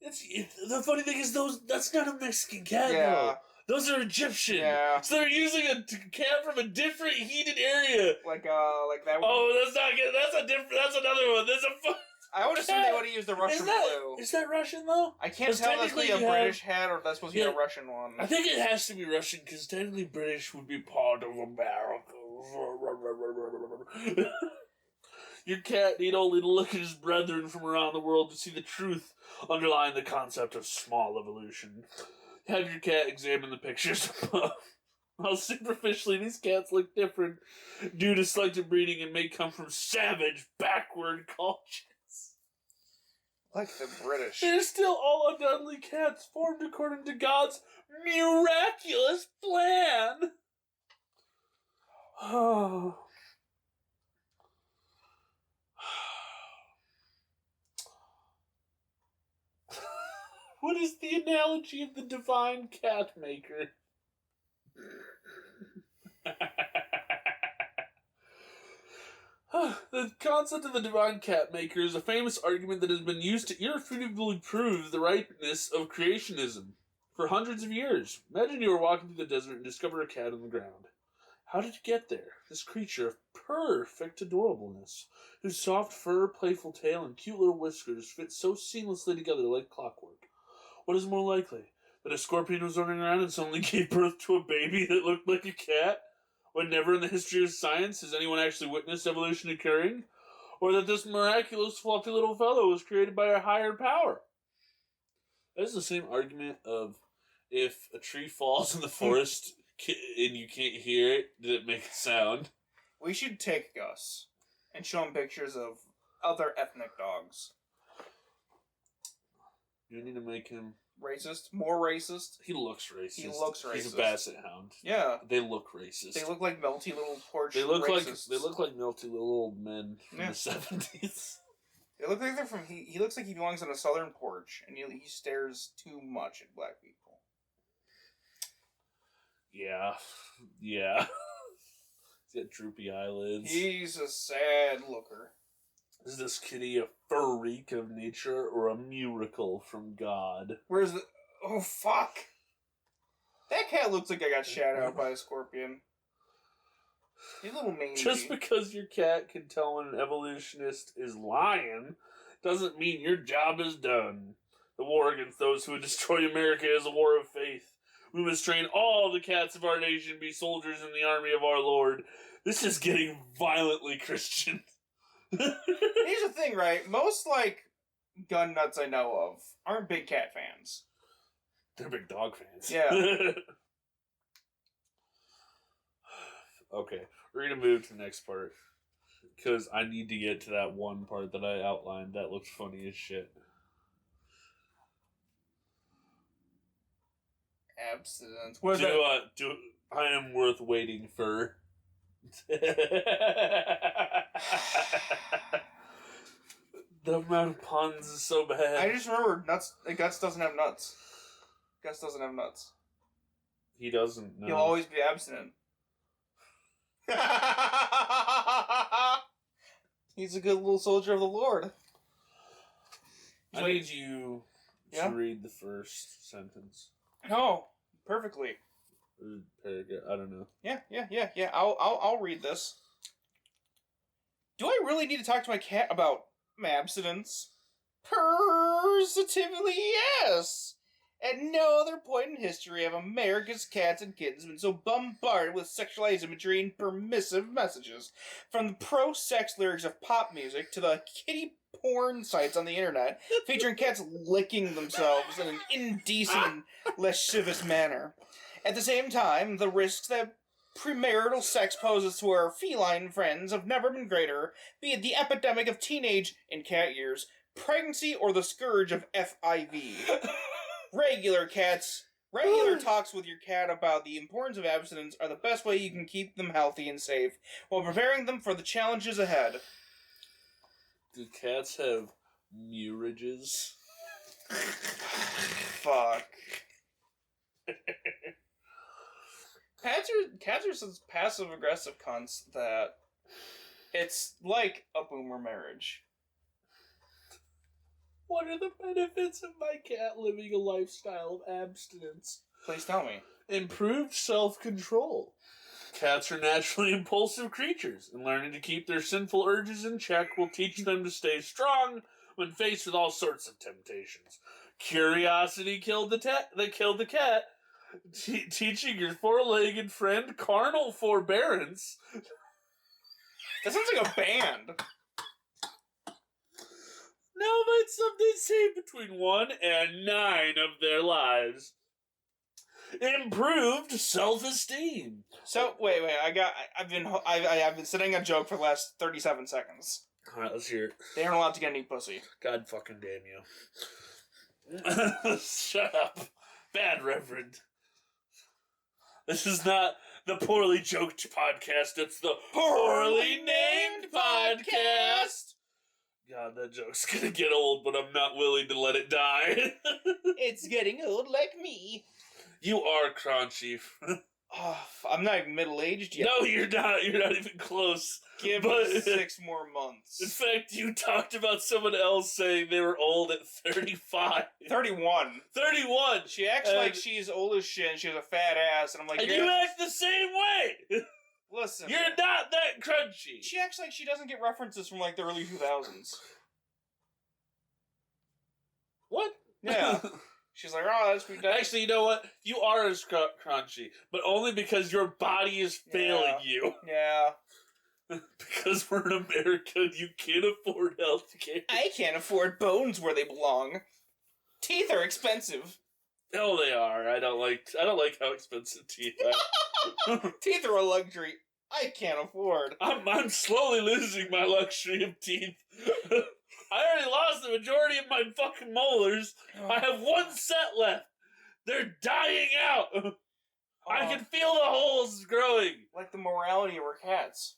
The funny thing is, that's not a Mexican cat, though. Those are Egyptian. Yeah. So they're using a cat from a different heated area. Like that one. Oh, that's not good. That's another one. There's a I would assume they would have used the Russian blue. Is that Russian, though? I can't tell if that's supposed to be a British hat or if that's supposed to be a Russian one. I think it has to be Russian, because technically British would be part of America. Your cat need only to look at his brethren from around the world to see the truth underlying the concept of small evolution. Have your cat examine the pictures above. While superficially these cats look different due to selective breeding and may come from savage, backward cultures. Like the British. They're still all undoubtedly cats formed according to God's miraculous plan. Oh. What is the analogy of the divine cat maker? The concept of the divine cat maker is a famous argument that has been used to irrefutably prove the rightness of creationism for hundreds of years. Imagine you were walking through the desert and discover a cat on the ground. How did it get there? This creature of perfect adorableness, whose soft fur, playful tail, and cute little whiskers fit so seamlessly together like clockwork. What is more likely? That a scorpion was running around and suddenly gave birth to a baby that looked like a cat? When never in the history of science has anyone actually witnessed evolution occurring? Or that this miraculous, fluffy little fellow was created by a higher power? That is the same argument of if a tree falls in the forest and you can't hear it, did it make a sound? We should take Gus and show him pictures of other ethnic dogs. You need to make him racist, more racist. He looks racist. He's a basset hound. Yeah, they look racist. They look like melty little porch. They look like melty little old men from the 70s. They look like they're from. He looks like he belongs on a southern porch, and he stares too much at black people. Yeah. He's got droopy eyelids. He's a sad looker. Is this kitty a freak of nature or a miracle from God? Where's the... Oh, fuck! That cat looks like I got shat out by a scorpion. He's a little mangy. Just because your cat can tell when an evolutionist is lying doesn't mean your job is done. The war against those who would destroy America is a war of faith. We must train all the cats of our nation to be soldiers in the army of our Lord. This is getting violently Christian. Here's the thing, right? Most, gun nuts I know of aren't big cat fans. They're big dog fans. Yeah. Okay, we're going to move to the next part. Because I need to get to that one part that I outlined. That looks funny as shit. Abstinence. I am worth waiting for. The amount of puns is so bad. I just remember Guts doesn't have nuts. Guts doesn't have nuts. He doesn't. No. He'll always be abstinent. He's a good little soldier of the Lord. I need you to read the first sentence. No, perfectly. Paragraph. I don't know. Yeah. I'll read this. Do I really need to talk to my cat about my abstinence? Positively, yes. At no other point in history have America's cats and kittens been so bombarded with sexualized imagery and permissive messages. From the pro-sex lyrics of pop music to the kitty porn sites on the internet featuring cats licking themselves in an indecent and lascivious manner. At the same time, the risks that premarital sex poses to our feline friends have never been greater, be it the epidemic of teenage, in cat years, pregnancy, or the scourge of FIV. Regular talks with your cat about the importance of abstinence are the best way you can keep them healthy and safe, while preparing them for the challenges ahead. Do cats have murages? Fuck. Cats are such passive-aggressive cunts that it's like a boomer marriage. What are the benefits of my cat living a lifestyle of abstinence? Please tell me. Improved self-control. Cats are naturally impulsive creatures, and learning to keep their sinful urges in check will teach them to stay strong when faced with all sorts of temptations. Curiosity killed the cat. Teaching your four-legged friend carnal forbearance. That sounds like a band. No, but something say between 1 and 9 of their lives. Improved self-esteem. So wait, I've been sitting a joke for the last 37 seconds. All right, let's hear it. They aren't allowed to get any pussy. God fucking damn you! Shut up, bad reverend. This is not the poorly joked podcast. It's the poorly named podcast. God, that joke's gonna get old, but I'm not willing to let it die. It's getting old like me. You are crunchy. Oh, I'm not middle-aged yet. No, you're not. You're not even close. Give me 6 more months. In fact, you talked about someone else saying they were old at 35. 31. 31! She acts like she's old as shit and she has a fat ass, and I'm like, and you act the same way! Listen. You're not that crunchy! She acts like she doesn't get references from, the early 2000s. What? Yeah. She's like, oh, that's pretty nice. Actually, you know what? You are as crunchy, but only because your body is failing you. Yeah. Because we're in America and you can't afford health care. I can't afford bones where they belong. Teeth are expensive. Oh, they are. I don't like how expensive teeth are. Teeth are a luxury I can't afford. I'm slowly losing my luxury of teeth. I already lost the majority of my fucking molars. I have 1 set left. They're dying out. I can feel the holes growing. Like the morality of our cats.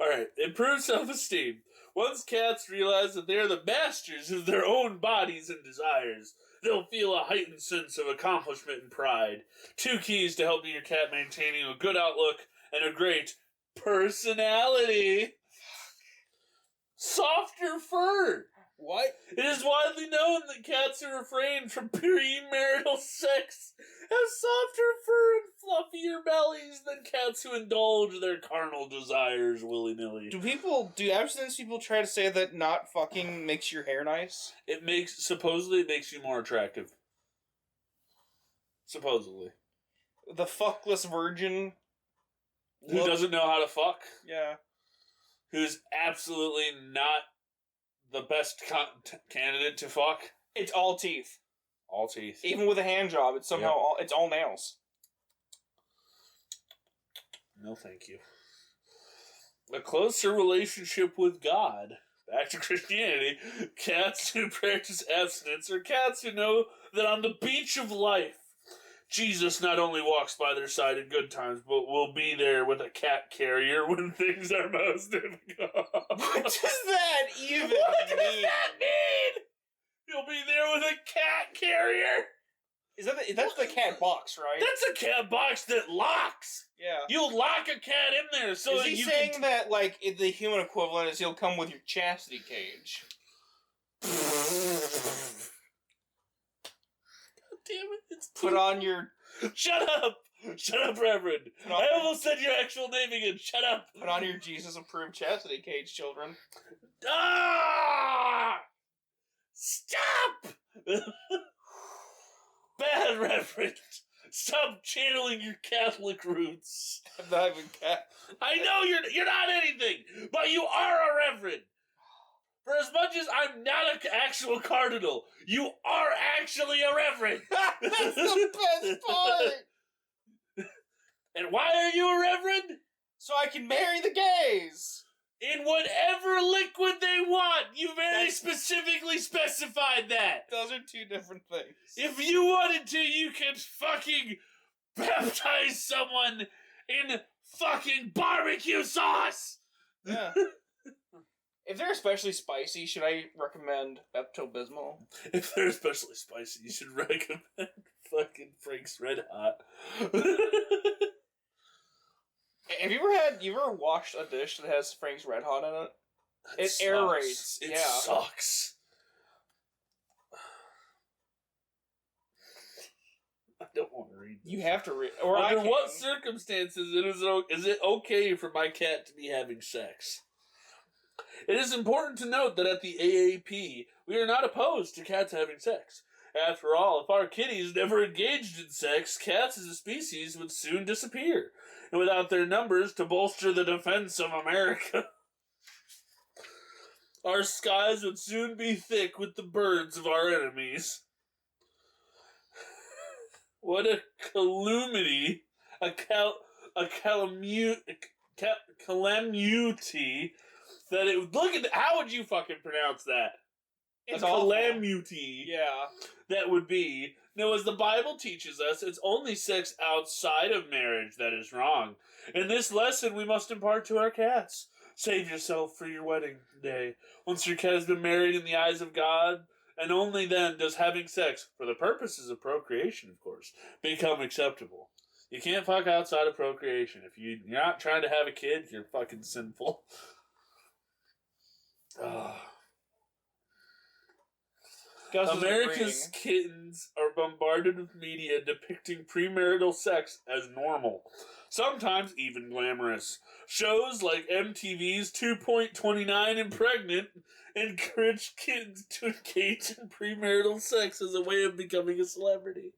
Alright, improved self-esteem. Once cats realize that they are the masters of their own bodies and desires, they'll feel a heightened sense of accomplishment and pride. 2 keys to helping your cat maintaining a good outlook and a great personality. Softer fur. What? It is widely known that cats who refrain from premarital sex have softer fur and fluffier bellies than cats who indulge their carnal desires willy-nilly. Do abstinence people try to say that not fucking makes your hair nice? Supposedly it makes you more attractive. Supposedly. The fuckless virgin. Who doesn't know how to fuck. Yeah. Who's absolutely not the best candidate to fuck. It's all teeth. All teeth. Even with a hand job, it's somehow it's all nails. No, thank you. A closer relationship with God. Back to Christianity. Cats who practice abstinence are cats who know that on the beach of life, Jesus not only walks by their side in good times, but will be there with a cat carrier when things are most difficult. What does that even mean? What does that mean? He'll be there with a cat carrier. That's the cat box, right? That's a cat box that locks. Yeah. You'll lock a cat in there so Is that he you saying can... that, like, the human equivalent is he'll come with your chastity cage? God damn it, it's Put on your... Shut up! Shut up, Reverend! I almost said your actual name again. Shut up! Put on your Jesus-approved chastity cage, children. Ah! Stop! Bad, Reverend. Stop channeling your Catholic roots. I'm not even cat. I know you're not anything, but you are a Reverend. For as much as I'm not an actual cardinal, you are actually a Reverend. That's the best part! And why are you a Reverend? So I can marry the gays! In whatever liquid they want. You very specifically specified that. Those are two different things. If you wanted to, you could fucking baptize someone in fucking barbecue sauce. Yeah. If they're especially spicy, should I recommend Pepto-Bismol? If they're especially spicy, you should recommend fucking Frank's Red Hot. Have you ever washed a dish that has Frank's Red Hot in it? It sucks. aerates. It sucks. I don't want to read this. You have to read. Under what circumstances is it okay for my cat to be having sex? It is important to note that at the AAP, we are not opposed to cats having sex. After all, if our kitties never engaged in sex, cats as a species would soon disappear, and without their numbers to bolster the defense of America, our skies would soon be thick with the birds of our enemies. What a calamity, calamity that it. Look at how would you fucking pronounce that? It's a awful. calamity. Yeah. That would be. Now, as the Bible teaches us, it's only sex outside of marriage that is wrong. And this lesson we must impart to our cats. Save yourself for your wedding day. Once your cat has been married in the eyes of God, and only then does having sex, for the purposes of procreation, of course, become acceptable. You can't fuck outside of procreation. If you're not trying to have a kid, you're fucking sinful. America's kittens are bombarded with media depicting premarital sex as normal, sometimes even glamorous. Shows like MTV's 2.29 and Pregnant encourage kittens to engage in premarital sex as a way of becoming a celebrity.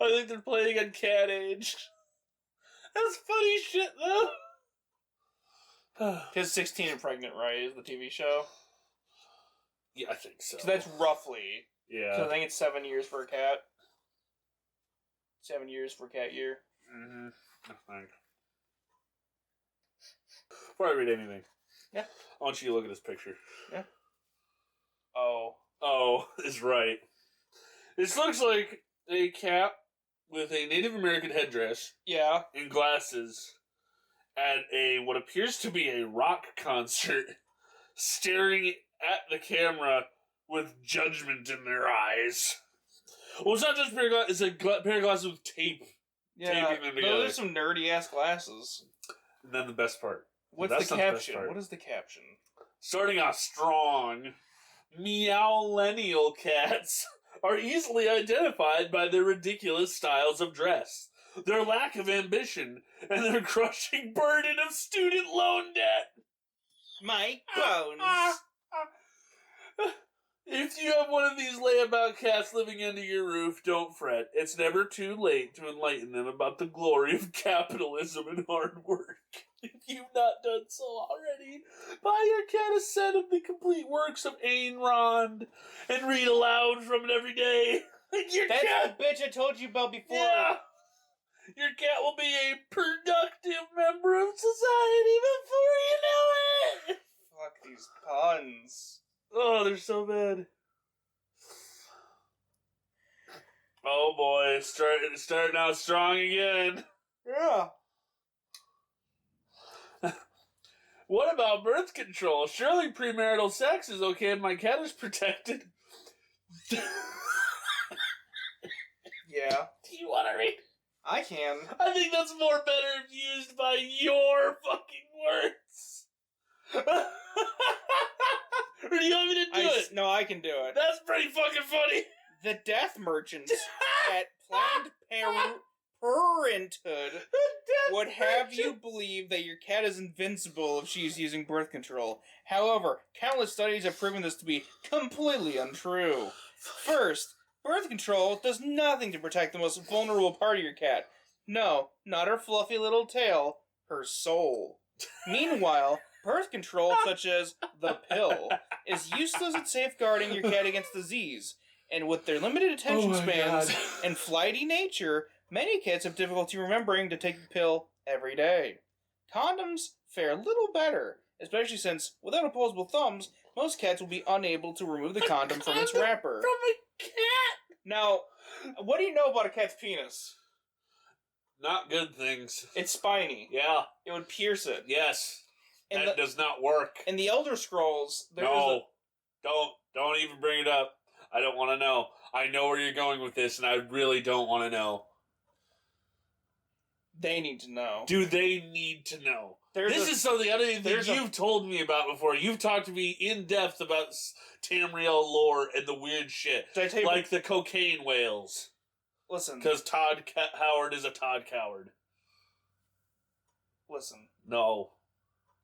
I think they're playing on Cat Age. That's funny shit, though. His 16 and Pregnant, right, is the TV show? Yeah, I think so. So that's roughly. Yeah. So I think it's 7 years for a cat. 7 years for cat year. Mm-hmm. I think. Before I read anything, yeah, I want you to look at this picture. Yeah. Oh is right. This looks like a cat with a Native American headdress. Yeah. And glasses at what appears to be a rock concert, staring at the camera with judgment in their eyes. Well, it's not just a pair of glasses, it's a pair of glasses with tape. Yeah, taping them together. those are some nerdy-ass glasses. And then the best part. What's the caption? What is the caption? Starting off strong, meowlennial cats are easily identified by their ridiculous styles of dress, their lack of ambition, and their crushing burden of student loan debt. My bones. If you have one of these layabout cats living under your roof, don't fret. It's never too late to enlighten them about the glory of capitalism and hard work. If you've not done so already, buy your cat a set of the complete works of Ayn Rand and read aloud from it every day. That's the bitch I told you about before. Yeah. Your cat will be a productive member of society before you know it. Fuck these puns. Oh, they're so bad. Oh boy, starting out strong again. Yeah. What about birth control? Surely premarital sex is okay if my cat is protected. Yeah. Do you want to read? I can. I think that's more better if used by your fucking words. Or do you want me to do it? No, I can do it. That's pretty fucking funny. The death merchants at Planned Parenthood would have you believe that your cat is invincible if she's using birth control. However, countless studies have proven this to be completely untrue. First, birth control does nothing to protect the most vulnerable part of your cat. No, not her fluffy little tail, her soul. Meanwhile, birth control, such as the pill, is useless at safeguarding your cat against disease. And with their limited attention spans and flighty nature, many cats have difficulty remembering to take the pill every day. Condoms fare little better, especially since, without opposable thumbs, most cats will be unable to remove the condom from its wrapper. From a cat? Now, what do you know about a cat's penis? Not good things. It's spiny. Yeah. It would pierce it. Yes. That does not work. In the Elder Scrolls, don't even bring it up. I don't want to know. I know where you're going with this, and I really don't want to know. They need to know. Do they need to know? This is something I don't even think you've told me about before. You've talked to me in depth about Tamriel lore and the weird shit. Like the cocaine whales. Listen. Because Todd Howard is a Todd Coward. Listen. No.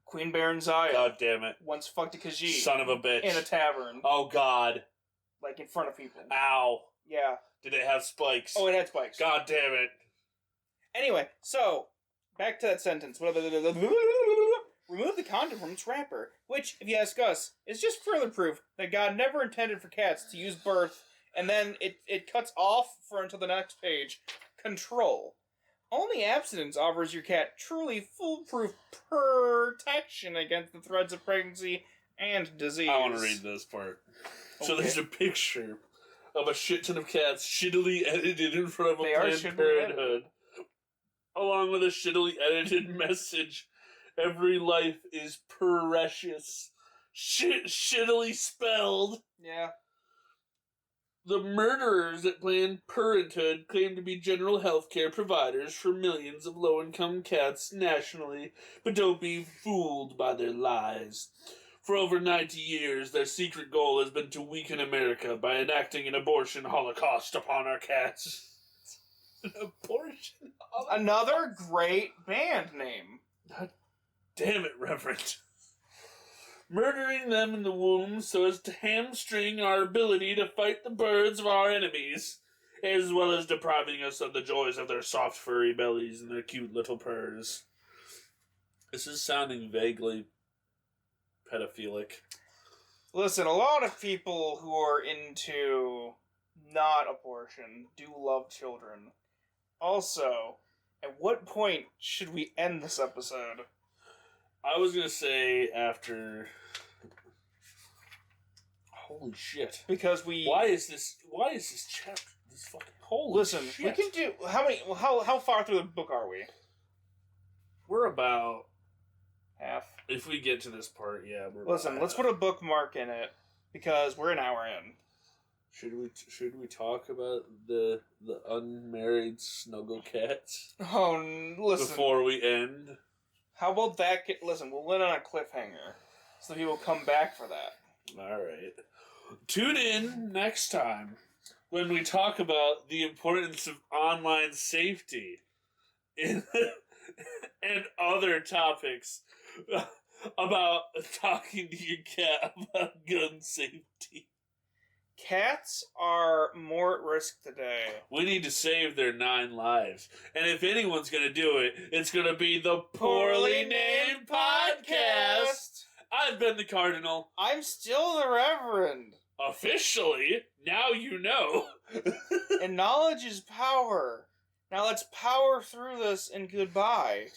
Queen Baronziah. God damn it. Once fucked a Khajiit. Son of a bitch. In a tavern. Oh, God. Like, in front of people. Ow. Yeah. Did it have spikes? Oh, it had spikes. God damn it. Anyway, so, back to that sentence. Remove the condom from its wrapper, which, if you ask us, is just further proof that God never intended for cats to use birth, and then it cuts off for until the next page. Control. Only abstinence offers your cat truly foolproof protection against the threats of pregnancy and disease. I want to read this part. Okay. So there's a picture of a shit ton of cats shittily edited in front of a Planned Parenthood, along with a shittily edited message. Every life is precious. Shittily spelled. Yeah. The murderers at Planned Parenthood claim to be general health care providers for millions of low-income cats nationally, but don't be fooled by their lies. For over 90 years, their secret goal has been to weaken America by enacting an abortion holocaust upon our cats. An abortion holocaust? Another great band name. God damn it, Reverend. Murdering them in the womb so as to hamstring our ability to fight the birds of our enemies, as well as depriving us of the joys of their soft furry bellies and their cute little purrs. This is sounding vaguely pedophilic. Listen, a lot of people who are into not abortion do love children. Also, at what point should we end this episode? I was gonna say after. Holy shit! Because Why is this chapter? This fucking holy. Listen, shit. We can do how far through the book are we? We're about half. If we get to this part, yeah. Listen, let's put a bookmark in it because we're an hour in. Should we talk about the unmarried snuggle cats? Oh, listen. Before we end. How about that? Listen, we'll end on a cliffhanger, so people come back for that. All right. Tune in next time when we talk about the importance of online safety and other topics about talking to your cat about gun safety. Cats are more at risk today. We need to save their 9 lives. And if anyone's going to do it, it's going to be the Poorly Named Podcast. I've been the Cardinal. I'm still the Reverend. Officially, now you know. And knowledge is power. Now let's power through this and goodbye.